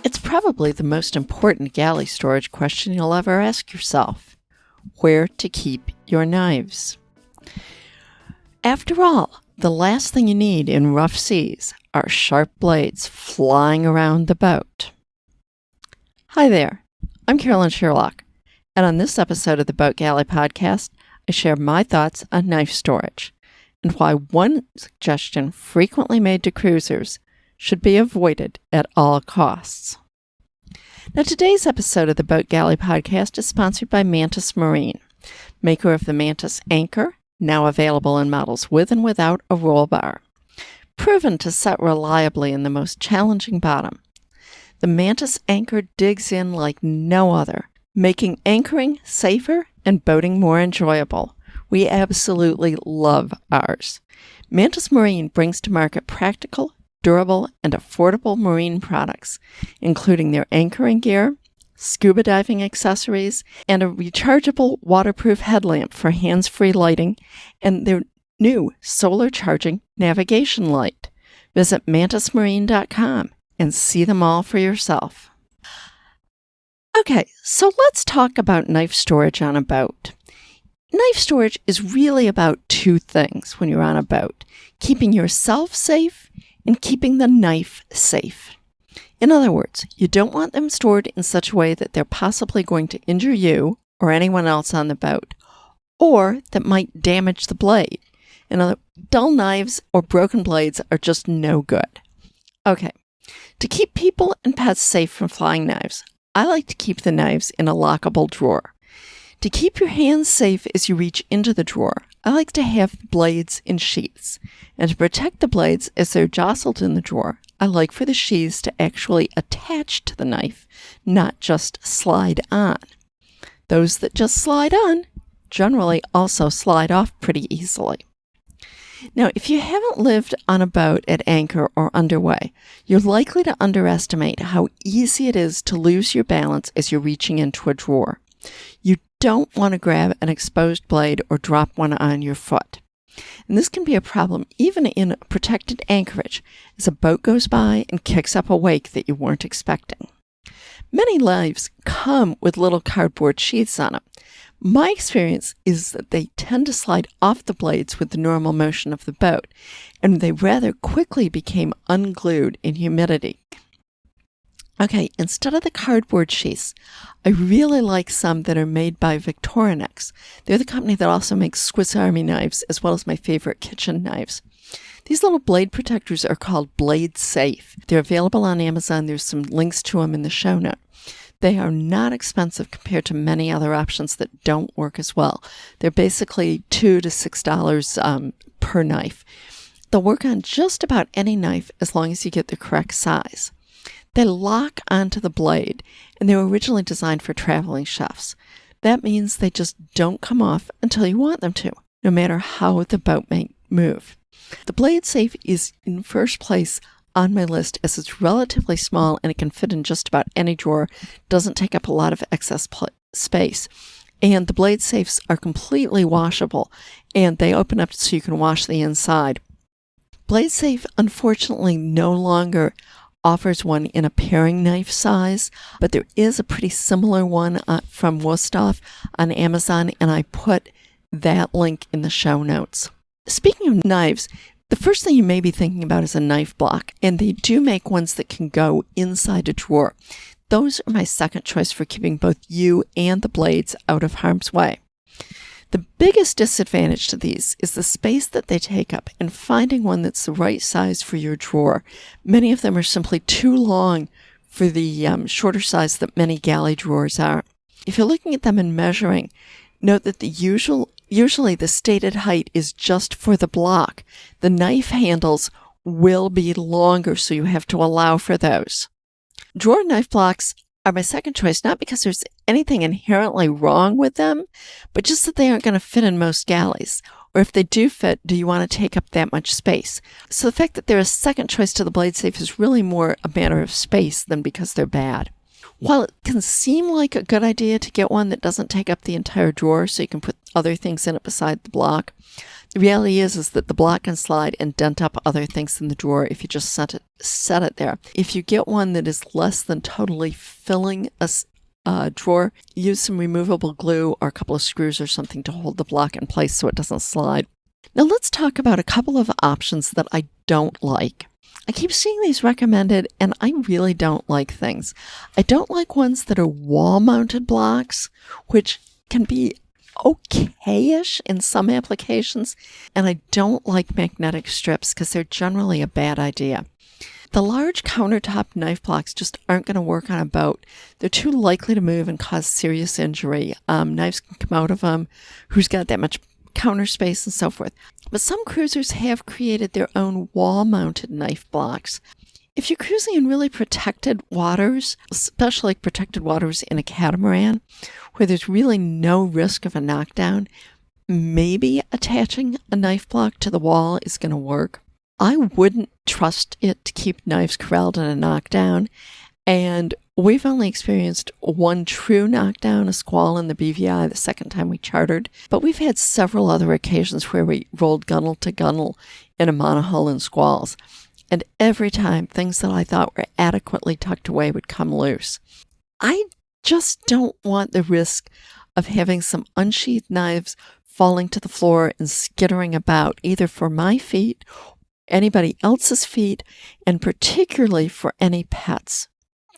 It's probably the most important galley storage question you'll ever ask yourself. Where to keep your knives? After all, the last thing you need in rough seas are sharp blades flying around the boat. Hi there, I'm Carolyn Sherlock, and on this episode of the Boat Galley podcast, I share my thoughts on knife storage and why one suggestion frequently made to cruisers should be avoided at all costs. Now, today's episode of the Boat Galley podcast is sponsored by Mantis Marine, maker of the Mantis Anchor, now available in models with and without a roll bar. Proven to set reliably in the most challenging bottom, the Mantis Anchor digs in like no other, making anchoring safer and boating more enjoyable. We absolutely love ours. Mantis Marine brings to market practical, durable, and affordable marine products, including their anchoring gear, scuba diving accessories, and a rechargeable waterproof headlamp for hands-free lighting, and their new solar charging navigation light. Visit mantismarine.com and see them all for yourself. Okay, so let's talk about knife storage on a boat. Knife storage is really about two things when you're on a boat: keeping yourself safe and keeping the knife safe. In other words, you don't want them stored in such a way that they're possibly going to injure you or anyone else on the boat, or that might damage the blade. Dull knives or broken blades are just no good. Okay, to keep people and pets safe from flying knives, I like to keep the knives in a lockable drawer. To keep your hands safe as you reach into the drawer, I like to have blades in sheaths. And to protect the blades as they're jostled in the drawer, I like for the sheaths to actually attach to the knife, not just slide on. Those that just slide on generally also slide off pretty easily. Now, if you haven't lived on a boat at anchor or underway, you're likely to underestimate how easy it is to lose your balance as you're reaching into a drawer. You don't want to grab an exposed blade or drop one on your foot. And this can be a problem even in a protected anchorage as a boat goes by and kicks up a wake that you weren't expecting. Many knives come with little cardboard sheaths on them. My experience is that they tend to slide off the blades with the normal motion of the boat, and they rather quickly became unglued in humidity. Okay, instead of the cardboard sheaths, I really like some that are made by Victorinox. They're the company that also makes Swiss Army knives, as well as my favorite kitchen knives. These little blade protectors are called Blade Safe. They're available on Amazon. There's some links to them in the show note. They are not expensive compared to many other options that don't work as well. They're basically $2 to $6 per knife. They'll work on just about any knife as long as you get the correct size. They lock onto the blade, and they were originally designed for traveling chefs. That means they just don't come off until you want them to, no matter how the boat may move. The Blade Safe is in first place on my list as it's relatively small and it can fit in just about any drawer, doesn't take up a lot of excess space. And the Blade Safes are completely washable, and they open up so you can wash the inside. Blade Safe, unfortunately, no longer offers one in a paring knife size, but there is a pretty similar one from Wusthof on Amazon, and I put that link in the show notes. Speaking of knives, the first thing you may be thinking about is a knife block, and they do make ones that can go inside a drawer. Those are my second choice for keeping both you and the blades out of harm's way. The biggest disadvantage to these is the space that they take up and finding one that's the right size for your drawer. Many of them are simply too long for the shorter size that many galley drawers are. If you're looking at them and measuring, note that usually the stated height is just for the block. The knife handles will be longer, so you have to allow for those. Drawer knife blocks are my second choice, not because there's anything inherently wrong with them, but just that they aren't going to fit in most galleys. Or if they do fit, do you want to take up that much space? So the fact that they're a second choice to the Blade Safe is really more a matter of space than because they're bad. While it can seem like a good idea to get one that doesn't take up the entire drawer so you can put other things in it beside the block, The reality is that the block can slide and dent up other things in the drawer if you just set it there. If you get one that is less than totally filling a drawer, use some removable glue or a couple of screws or something to hold the block in place so it doesn't slide. Now let's talk about a couple of options that I don't like. I keep seeing these recommended, and I really don't like things. I don't like ones that are wall-mounted blocks, which can be okay-ish in some applications, and I don't like magnetic strips because they're generally a bad idea. The large countertop knife blocks just aren't going to work on a boat. They're too likely to move and cause serious injury. Knives can come out of them. Who's got that much counter space and so forth? But some cruisers have created their own wall-mounted knife blocks. If you're cruising in really protected waters, especially protected waters in a catamaran, where there's really no risk of a knockdown, maybe attaching a knife block to the wall is going to work. I wouldn't trust it to keep knives corralled in a knockdown, and we've only experienced one true knockdown, a squall in the BVI, the second time we chartered, but we've had several other occasions where we rolled gunnel to gunnel in a monohull in squalls, and every time things that I thought were adequately tucked away would come loose. I just don't want the risk of having some unsheathed knives falling to the floor and skittering about, either for my feet, anybody else's feet, and particularly for any pets.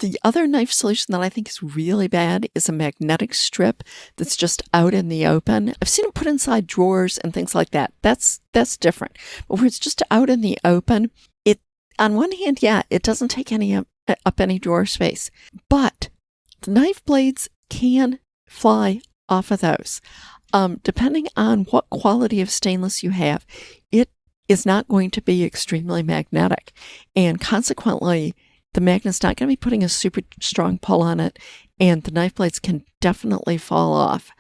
The other knife solution that I think is really bad is a magnetic strip that's just out in the open. I've seen it put inside drawers and things like that. That's different. But where it's just out in the open, it, on one hand, yeah, it doesn't take up any drawer space, but the knife blades can fly off of those. Depending on what quality of stainless you have, it is not going to be extremely magnetic, and consequently, the magnet's not going to be putting a super strong pull on it, and the knife blades can definitely fall off.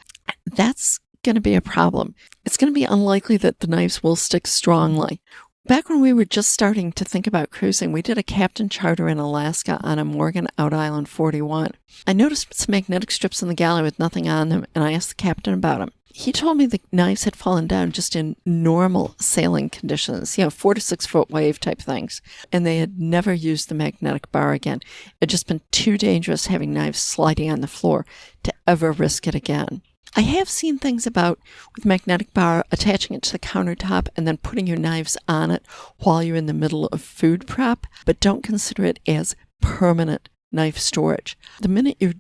That's going to be a problem. It's going to be unlikely that the knives will stick strongly. Back when we were just starting to think about cruising, we did a captain charter in Alaska on a Morgan Out Island 41. I noticed some magnetic strips in the galley with nothing on them, and I asked the captain about them. He told me the knives had fallen down just in normal sailing conditions, 4 to 6 foot wave type things, and they had never used the magnetic bar again. It had just been too dangerous having knives sliding on the floor to ever risk it again. I have seen things about with magnetic bar attaching it to the countertop and then putting your knives on it while you're in the middle of food prep, but don't consider it as permanent knife storage. The minute you're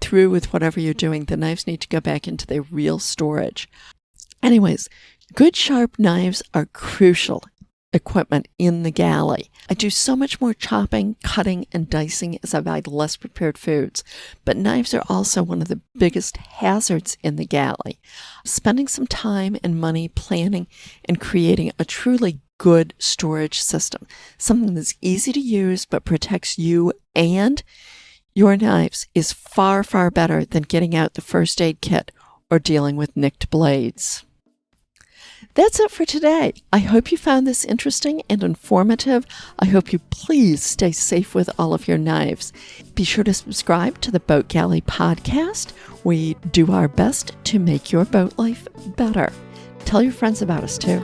through with whatever you're doing, the knives need to go back into their real storage. Anyways, good sharp knives are crucial equipment in the galley. I do so much more chopping, cutting, and dicing as I buy less prepared foods, but knives are also one of the biggest hazards in the galley. Spending some time and money planning and creating a truly good storage system, something that's easy to use but protects you and your knives, is far, far better than getting out the first aid kit or dealing with nicked blades. That's it for today. I hope you found this interesting and informative. I hope you please stay safe with all of your knives. Be sure to subscribe to the Boat Galley podcast. We do our best to make your boat life better. Tell your friends about us too.